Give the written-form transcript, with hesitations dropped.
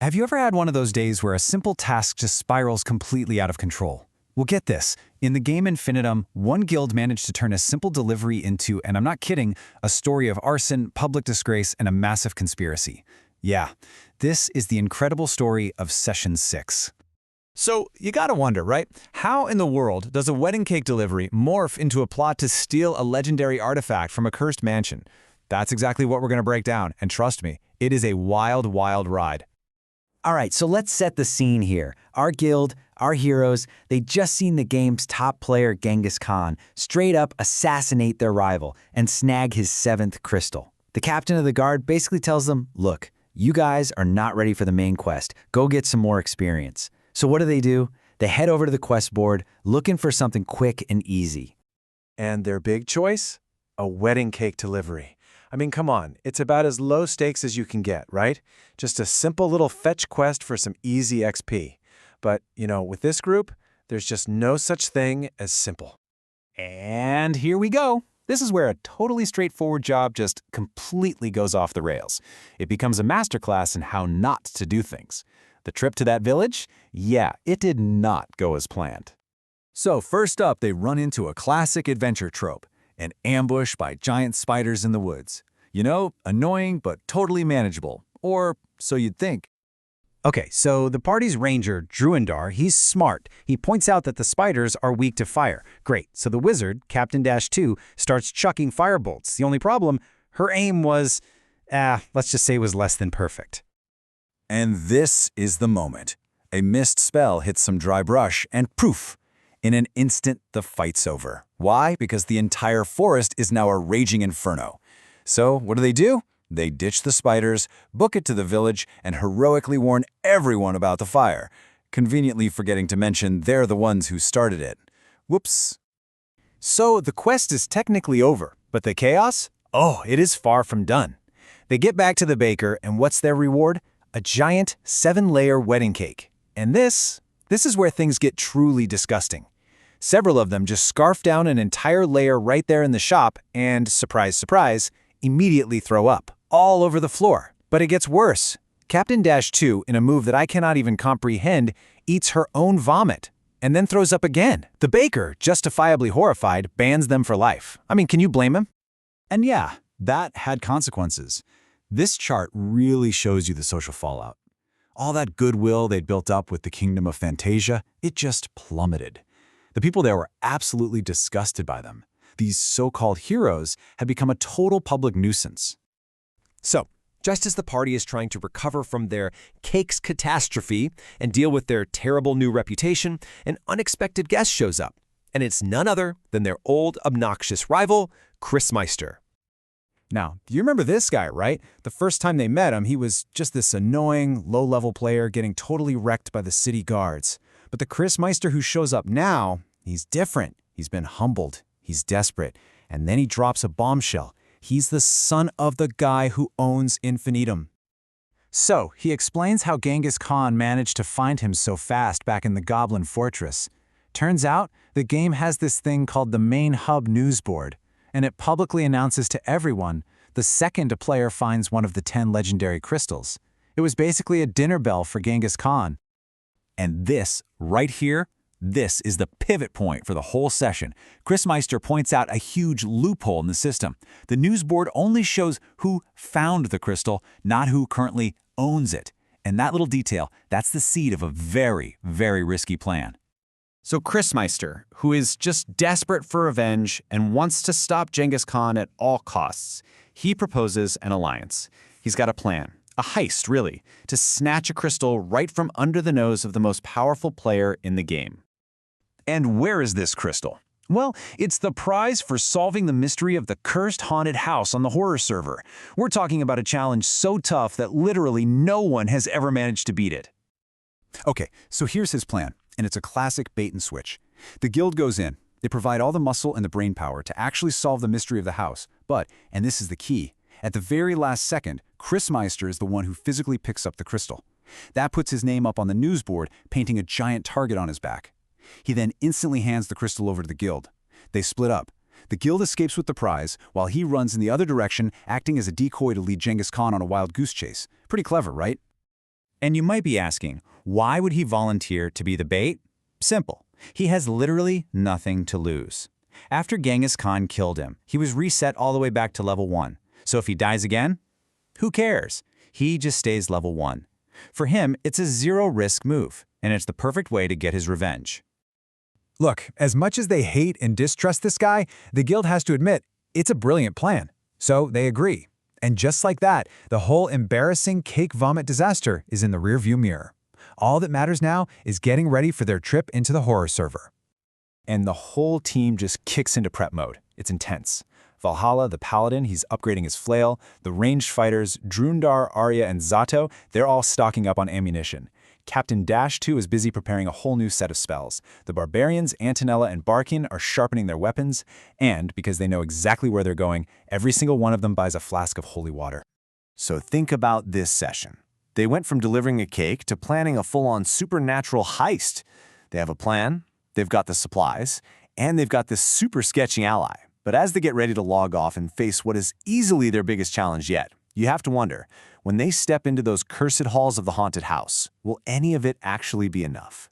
Have you ever had one of those days where a simple task just spirals completely out of control? Well, get this. In the game Infinitum, one guild managed to turn a simple delivery into, and I'm not kidding, a story of arson, public disgrace, and a massive conspiracy. Yeah, this is the incredible story of Session 6. So, you gotta wonder, right? How in the world does a wedding cake delivery morph into a plot to steal a legendary artifact from a cursed mansion? That's exactly what we're gonna break down, and trust me, it is a wild, wild ride. All right, so let's set the scene here. Our guild, our heroes, they just seen the game's top player Genghis Khan straight up assassinate their rival and snag his 7th crystal. The captain of the guard basically tells them, look, you guys are not ready for the main quest. Go get some more experience. So what do? They head over to the quest board looking for something quick and easy. And their big choice? A wedding cake delivery. I mean, come on, it's about as low stakes as you can get, right? Just a simple little fetch quest for some easy XP. But, with this group, there's just no such thing as simple. And here we go. This is where a totally straightforward job just completely goes off the rails. It becomes a masterclass in how not to do things. The trip to that village? Yeah, it did not go as planned. So first up, they run into a classic adventure trope. An ambush by giant spiders in the woods. Annoying but totally manageable. Or so you'd think. Okay, so the party's ranger, Druindar, he's smart. He points out that the spiders are weak to fire. Great, so the wizard, Captain Dash 2, starts chucking firebolts. The only problem, her aim was, let's just say it was less than perfect. And this is the moment. A mist spell hits some dry brush and poof! In an instant, the fight's over. Why? Because the entire forest is now a raging inferno. So, what do? They ditch the spiders, book it to the village, and heroically warn everyone about the fire, conveniently forgetting to mention they're the ones who started it. Whoops. So, the quest is technically over, but the chaos? Oh, it is far from done. They get back to the baker, and what's their reward? A giant 7-layer wedding cake. And this is where things get truly disgusting. Several of them just scarf down an entire layer right there in the shop and, surprise, surprise, immediately throw up, all over the floor. But it gets worse. Captain Dash 2, in a move that I cannot even comprehend, eats her own vomit, and then throws up again. The baker, justifiably horrified, bans them for life. I mean, can you blame him? And yeah, that had consequences. This chart really shows you the social fallout. All that goodwill they'd built up with the Kingdom of Fantasia, it just plummeted. The people there were absolutely disgusted by them. These so-called heroes had become a total public nuisance. So, just as the party is trying to recover from their cake's catastrophe and deal with their terrible new reputation, an unexpected guest shows up. And it's none other than their old, obnoxious rival, Chris Meister. Now, you remember this guy, right? The first time they met him, he was just this annoying, low-level player getting totally wrecked by the city guards. But the Chris Meister who shows up now, he's different. He's been humbled. He's desperate. And then he drops a bombshell. He's the son of the guy who owns Infinitum. So, he explains how Genghis Khan managed to find him so fast back in the Goblin Fortress. Turns out, the game has this thing called the Main Hub News Board, and it publicly announces to everyone the second a player finds one of the 10 legendary crystals. It was basically a dinner bell for Genghis Khan. And this, right here, this is the pivot point for the whole session. Chris Meister points out a huge loophole in the system. The news board only shows who found the crystal, not who currently owns it. And that little detail, that's the seed of a very, very risky plan. So Chris Meister, who is just desperate for revenge and wants to stop Genghis Khan at all costs, he proposes an alliance. He's got a plan. A heist, really, to snatch a crystal right from under the nose of the most powerful player in the game. And where is this crystal? Well, it's the prize for solving the mystery of the cursed haunted house on the horror server. We're talking about a challenge so tough that literally no one has ever managed to beat it. Okay, so here's his plan, and it's a classic bait and switch. The guild goes in. They provide all the muscle and the brain power to actually solve the mystery of the house. But, and this is the key, at the very last second, Chris Meister is the one who physically picks up the crystal. That puts his name up on the news board, painting a giant target on his back. He then instantly hands the crystal over to the guild. They split up. The guild escapes with the prize, while he runs in the other direction, acting as a decoy to lead Genghis Khan on a wild goose chase. Pretty clever, right? And you might be asking, why would he volunteer to be the bait? Simple. He has literally nothing to lose. After Genghis Khan killed him, he was reset all the way back to level 1. So if he dies again, who cares? He just stays level 1. For him, it's a zero-risk move, and it's the perfect way to get his revenge. Look, as much as they hate and distrust this guy, the guild has to admit it's a brilliant plan. So they agree. And just like that, the whole embarrassing cake vomit disaster is in the rearview mirror. All that matters now is getting ready for their trip into the horror server. And the whole team just kicks into prep mode. It's intense. Valhalla, the paladin, he's upgrading his flail. The ranged fighters, Drundar, Arya, and Zato, they're all stocking up on ammunition. Captain Dash, too, is busy preparing a whole new set of spells. The barbarians, Antonella and Barkin, are sharpening their weapons, and, because they know exactly where they're going, every single one of them buys a flask of holy water. So think about this session. They went from delivering a cake to planning a full-on supernatural heist. They have a plan, they've got the supplies, and they've got this super sketchy ally. But as they get ready to log off and face what is easily their biggest challenge yet, you have to wonder, when they step into those cursed halls of the haunted house, will any of it actually be enough?